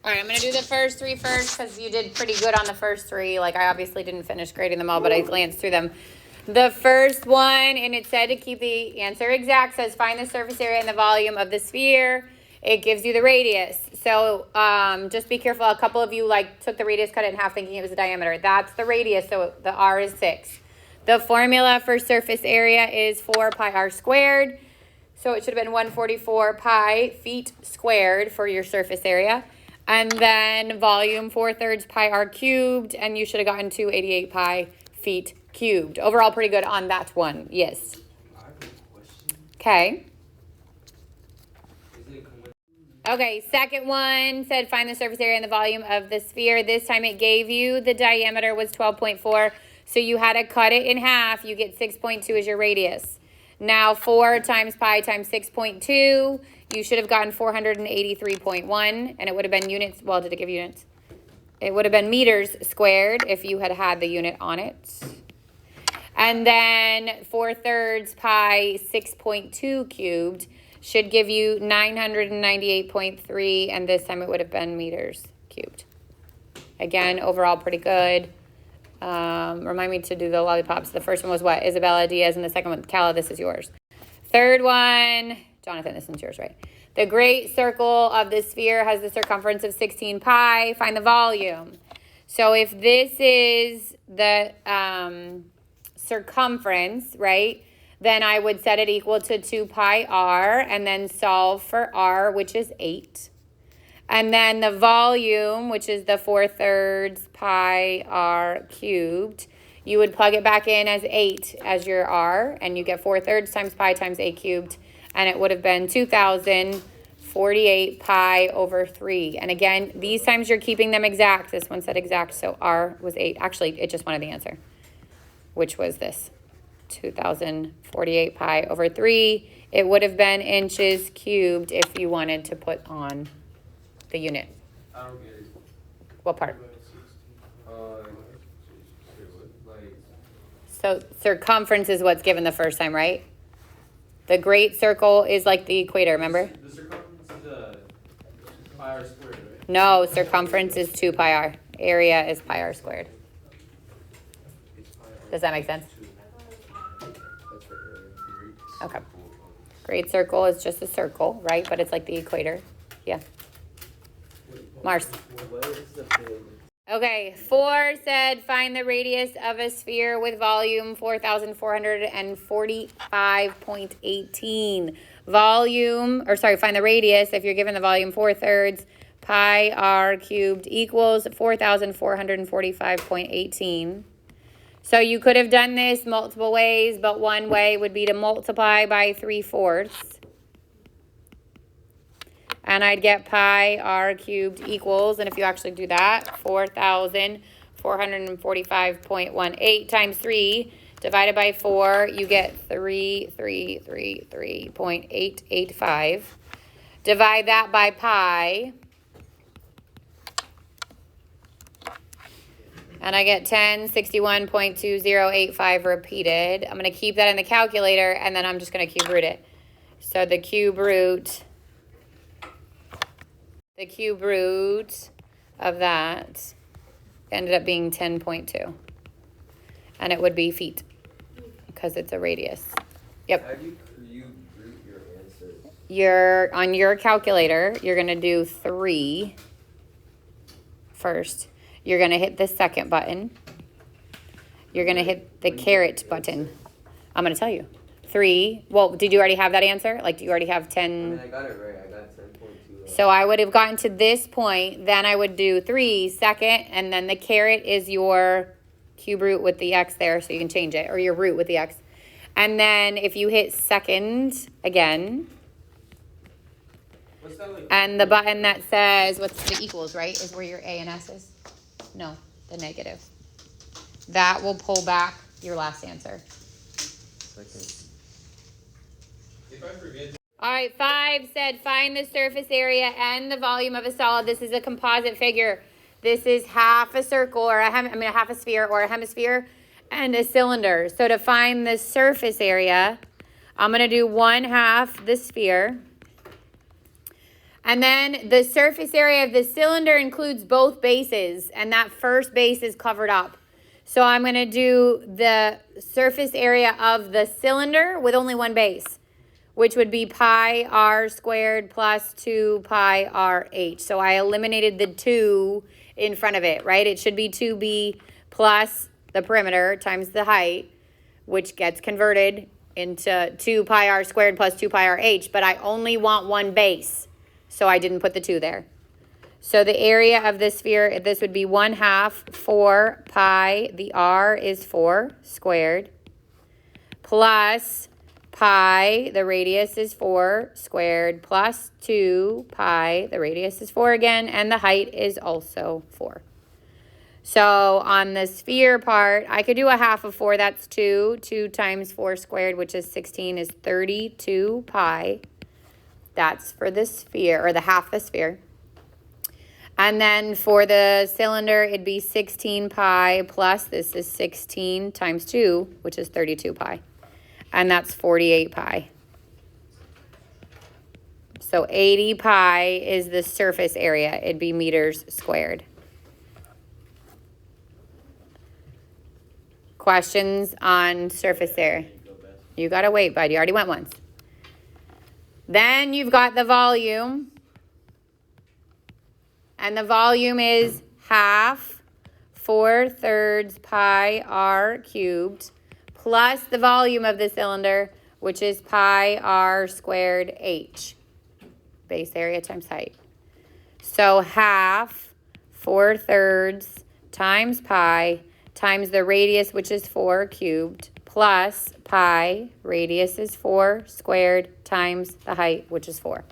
All right, I'm going to do the first three first because you did pretty good on the first three. Like, I obviously didn't finish grading them all, but I glanced through them. The first one, and it said to keep the answer exact, says find the surface area and the volume of the sphere. It gives you the radius. So just be careful. A couple of you took the radius, cut it in half thinking it was the diameter. That's the radius, so the r is 6. The formula for surface area is 4 pi r squared. So it should have been 144 pi feet squared for your surface area. And then volume 4/3 pi r cubed, and you should have gotten 288 pi feet cubed. Overall, pretty good on that one. Yes. Okay. Okay, second one said find the surface area and the volume of the sphere. This time it gave you the diameter was 12.4, so you had to cut it in half. You get 6.2 as your radius. Now 4 times pi times 6.2, you should have gotten 483.1, and it would have been units. Well, did it give units? It would have been meters squared if you had had the unit on it. And then 4/3 pi 6.2 cubed should give you 998.3, and this time it would have been meters cubed. Again, overall pretty good. Remind me to do the lollipops. The first one was what? Isabella Diaz, and the second one, Calla, this is yours. Third one, Jonathan, this one's yours, right? The great circle of the sphere has the circumference of 16 pi. Find the volume. So if this is the circumference, right, then I would set it equal to 2 pi r and then solve for r, which is 8. And then the volume, which is the 4/3 pi r cubed, you would plug it back in as 8 as your r, and you get 4/3 times pi times 8 cubed, and it would have been 2,048 pi over 3. And again, these times you're keeping them exact. This one said exact, so r was 8. Actually, it just wanted the answer, which was this, 2,048 pi over 3. It would have been inches cubed if you wanted to put on the unit. I don't get it. What part? So circumference is what's given the first time, right? The great circle is like the equator, remember? The circumference is pi r squared, right? No, circumference is 2 pi r. Area is pi r squared. Does that make sense? Okay. Great circle is just a circle, right? But it's like the equator. Yeah. Mars. Okay, 4 said find the radius of a sphere with volume 4,445.18. Find the radius if you're given the volume 4/3 pi r cubed equals 4,445.18. So you could have done this multiple ways, but one way would be to multiply by 3/4. And I'd get pi r cubed equals, and if you actually do that, 4,445.18 times 3 divided by 4, you get 3,333.885. Divide that by pi, and I get 1061.2085 repeated. I'm going to keep that in the calculator, and then I'm just going to cube root it. So the cube root of that ended up being 10.2. And it would be feet because it's a radius. Yep. How do you root your answers? On your calculator, you're going to do 3 first. You're going to hit the second button. You're going to hit the caret button. I'm going to tell you. 3. Well, did you already have that answer? Like, do you already have 10? I mean, I got it right. I got 10.2. So I would have gotten to this point. Then I would do 3 second, and then the caret is your cube root with the x there, so you can change it, or your root with the x. And then if you hit second again, What's that like? and the button that says, what's the equals, right, is where your A and S is? No, the negative. That will pull back your last answer. If I forget. All right, 5 said find the surface area and the volume of a solid. This is a composite figure. This is half a circle, or half a sphere, or a hemisphere, and a cylinder. So to find the surface area, I'm going to do 1/2 the sphere. And then the surface area of the cylinder includes both bases, and that first base is covered up. So I'm going to do the surface area of the cylinder with only one base, which would be pi r squared plus 2 pi r h. So I eliminated the 2 in front of it, right? It should be 2b plus the perimeter times the height, which gets converted into 2 pi r squared plus 2 pi r h, but I only want one base, so I didn't put the 2 there. So the area of the sphere, this would be 1/2 4 pi, the r is 4 squared, plus pi, the radius is 4 squared, plus 2 pi, the radius is 4 again, and the height is also 4. So on the sphere part, I could do 1/2 of 4, that's 2. 2 times 4 squared, which is 16, is 32 pi. That's for the sphere, or the half the sphere. And then for the cylinder, it'd be 16 pi plus, this is 16 times 2, which is 32 pi. And that's 48 pi. So 80 pi is the surface area. It'd be meters squared. Questions on surface area? You gotta wait, bud. You already went once. Then you've got the volume. And the volume is 1/2 4/3 pi r cubed plus the volume of the cylinder, which is pi r squared h. Base area times height. So 1/2 4/3 times pi times the radius, which is 4 cubed, plus pi, radius is 4 squared, times the height, which is 4.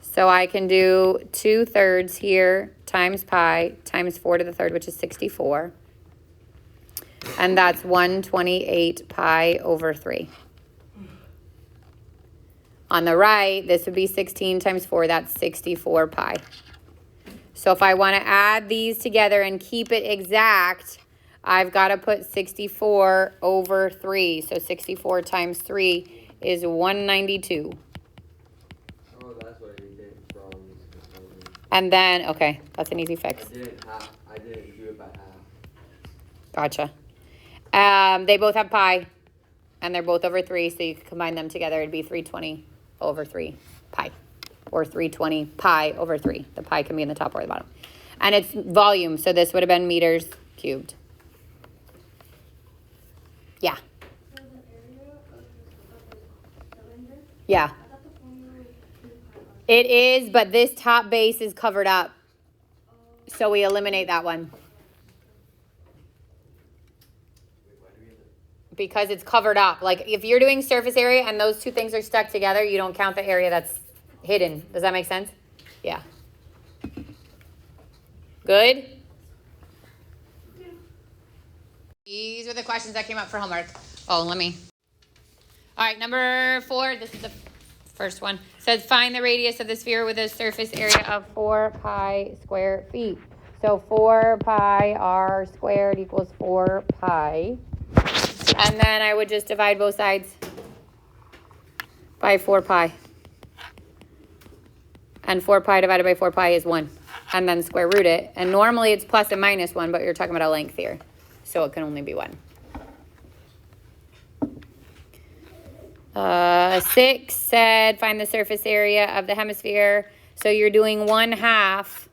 So I can do 2/3 here times pi times 4 to the third, which is 64. And that's 128 pi over 3. On the right, this would be 16 times 4, that's 64 pi. So if I want to add these together and keep it exact, I've got to put 64 over 3. So 64 times 3 is 192. Oh, that's what he did from. And then, okay, that's an easy fix. I didn't do it by half. Gotcha. They both have pi, and they're both over 3, so you can combine them together. It'd be 320 over 3 pi, or 320 pi over 3. The pi can be in the top or the bottom. And it's volume, so this would have been meters cubed. Yeah. So the area of the cylinder? Yeah. I thought the formula was 2 pi r. It is, but this top base is covered up, so we eliminate that one. Because it's covered up. Like if you're doing surface area and those two things are stuck together, you don't count the area that's hidden. Does that make sense? Yeah. Good? Yeah. These are the questions that came up for homework. Oh, let me. All right, number 4. This is the first one. It says find the radius of the sphere with a surface area of 4 pi square feet. So 4 pi r squared equals 4 pi. And then I would just divide both sides by 4 pi. And 4 pi divided by 4 pi is 1. And then square root it. And normally it's plus and minus 1, but you're talking about a length here. So it can only be 1. 6 said find the surface area of the hemisphere. So you're doing 1/2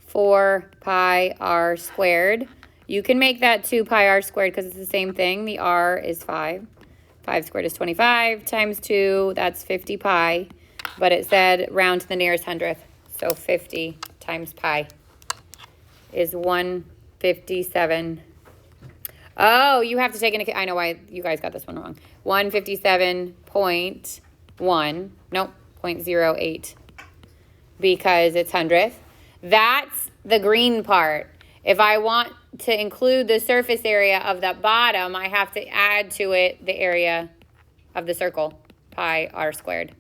4 pi r squared. You can make that 2 pi r squared because it's the same thing. The r is 5. 5 squared is 25 times 2. That's 50 pi. But it said round to the nearest hundredth. So 50 times pi is 157. Oh, you have to take into account. I know why you guys got this one wrong. 157.1. Nope, 0.08. Because it's hundredth. That's the green part. If I want to include the surface area of the bottom, I have to add to it the area of the circle, pi r squared.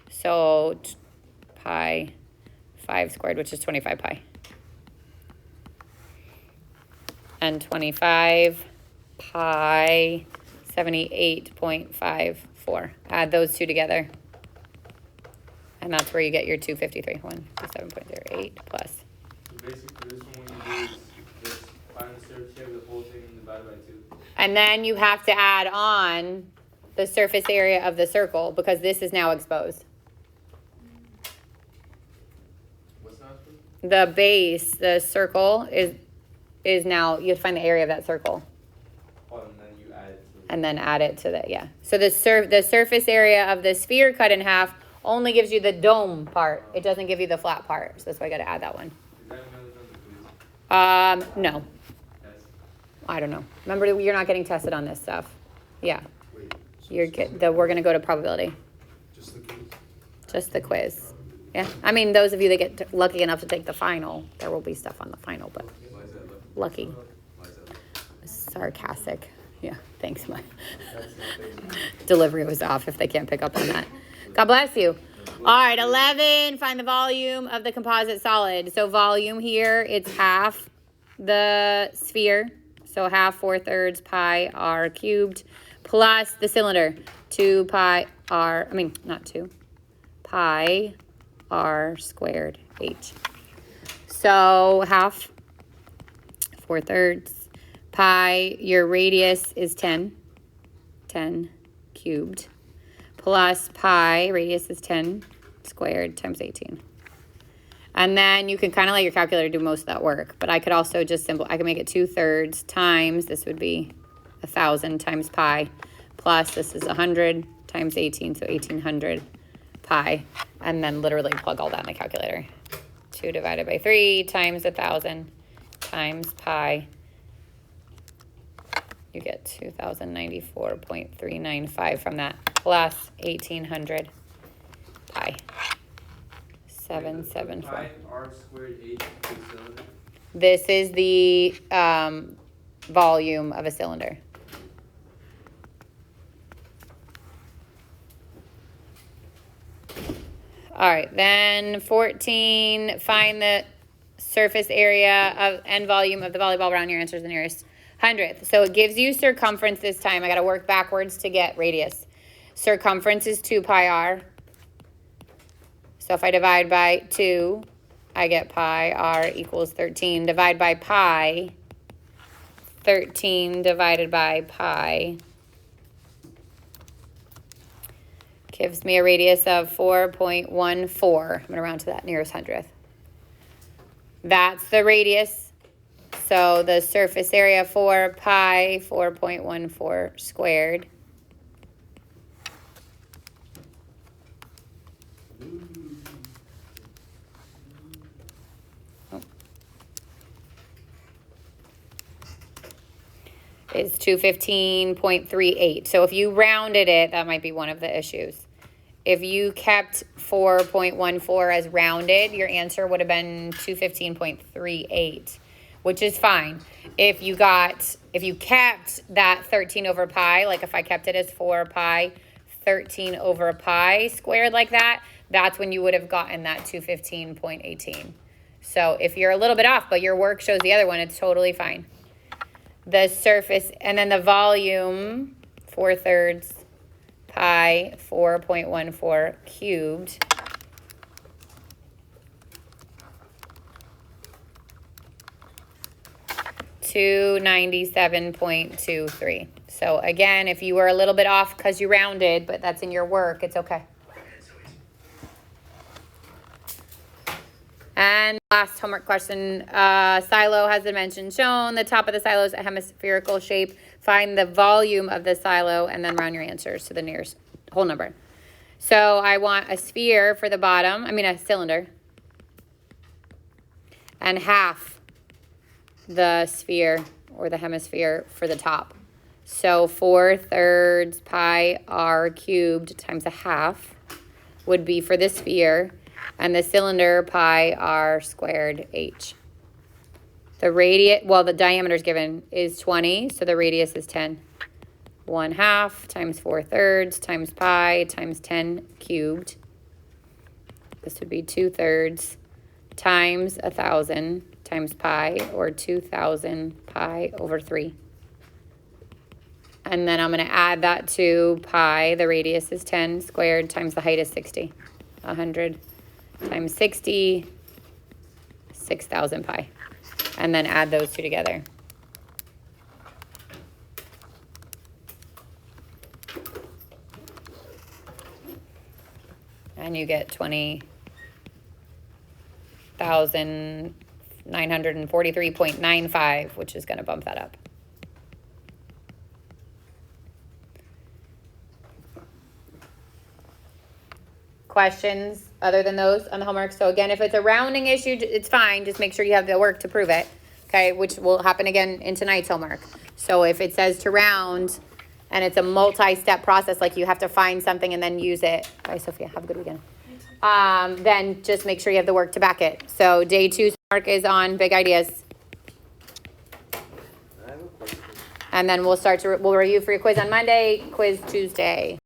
So pi 5 squared, which is 25 pi. And 25 pi 78.54. Add those two together. And that's where you get your 253, 157.08 plus. So basically, this one when you do is just find the surface area of the whole thing and divide by 2. And then you have to add on the surface area of the circle because this is now exposed. What's not true? The base, the circle is now, you have to find the area of that circle Oh, and then you add it to and then add it to the, yeah. So the surface area of the sphere cut in half only gives you the dome part. It doesn't give you the flat part. So that's why I got to add that one. Is that another number, please? No, Yes. I don't know. Remember, you're not getting tested on this stuff. Yeah, Wait, so we're going to go to probability. just the quiz? Just the quiz. Yeah, I mean, those of you that get lucky enough to take the final, there will be stuff on the final, but Why is that lucky. Why is that Sarcastic. Yeah, thanks, my That's nothing. delivery was off if they can't pick up on that. God bless you. All right, 11, find the volume of the composite solid. So volume here, it's half the sphere. So half 4/3 pi r cubed plus the cylinder, 2 pi r, I mean, not 2, pi r squared h. So half 4/3 pi, your radius is 10 cubed, plus pi, radius is 10 squared times 18. And then you can kind of let your calculator do most of that work, but I could also just I could make it 2/3 times, this would be 1,000 times pi, plus this is 100 times 18, so 1,800 pi, and then literally plug all that in the calculator. 2 divided by 3 times 1,000 times pi. You get 2,094.395 from that, plus 1,800 pi. 774. Pi r squared h to the cylinder. This is the volume of a cylinder. All right, then 14, find the surface area of and volume of the volleyball around your answer is the nearest hundredth. So it gives you circumference this time. I got to work backwards to get radius. Circumference is 2 pi r. So if I divide by 2, I get pi r equals 13. Divide by pi, 13 divided by pi gives me a radius of 4.14. I'm going to round to that nearest hundredth. That's the radius. So the surface area for pi, 4.14 squared. Is 215.38. So if you rounded it, that might be one of the issues. If you kept 4.14 as rounded, your answer would have been 215.38, which is fine. If you kept that 13 over pi, like if I kept it as 4 pi, 13 over pi squared like that, that's when you would have gotten that 215.18. So if you're a little bit off, but your work shows the other one, it's totally fine. The surface, and then the volume, 4/3 pi, 4.14 cubed. $297.23. So again, if you were a little bit off because you rounded, but that's in your work, it's okay. And last homework question, silo has dimension shown. The top of the silo is a hemispherical shape. Find the volume of the silo and then round your answers to the nearest whole number. So I want a sphere for the bottom, a cylinder, and half the sphere or the hemisphere for the top. So 4/3 pi r cubed times a half would be for the sphere, and the cylinder pi r squared h. The diameter is given is 20, so the radius is 10. 1/2 times 4/3 times pi times 10 cubed. This would be 2/3 times 1,000 times pi, or 2,000 pi over 3. And then I'm going to add that to pi. The radius is 10 squared times the height is 60. 100 times 60, 6,000 pi. And then add those two together. And you get 20,943.95, which is going to bump that up. Questions other than those on the homework? So again, if it's a rounding issue, it's fine. Just make sure you have the work to prove it. Okay, which will happen again in tonight's homework. So if it says to round and it's a multi-step process, like you have to find something and then use it. Bye, Sophia. Have a good weekend. Then just make sure you have the work to back it. So day 2's homework is on big ideas. I have a question. And then we'll review for your quiz on Monday, quiz Tuesday.